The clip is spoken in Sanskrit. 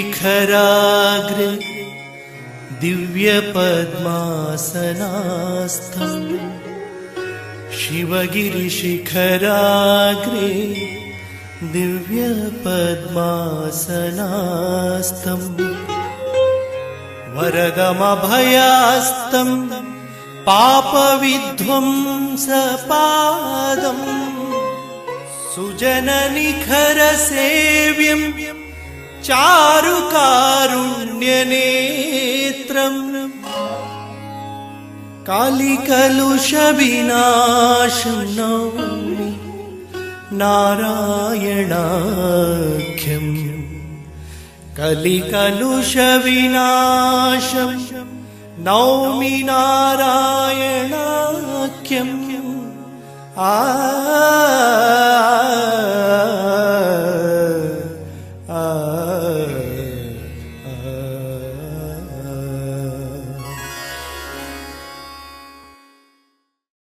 शिवगिरिशिखराग्रे दिव्यपद्मासनास्थम् शिवगिरिशिखराग्रे दिव्यपद्मासनास्थम् वरदमभयास्तं पापविध्वंसपादम् सुजननिखरसेव्यं चारुकारुण्यनेत्रम् कालिकलुषविनाशं नौमि नारायणाख्यम् कलिकलुषविनाशं नौमि नारायणाख्यम्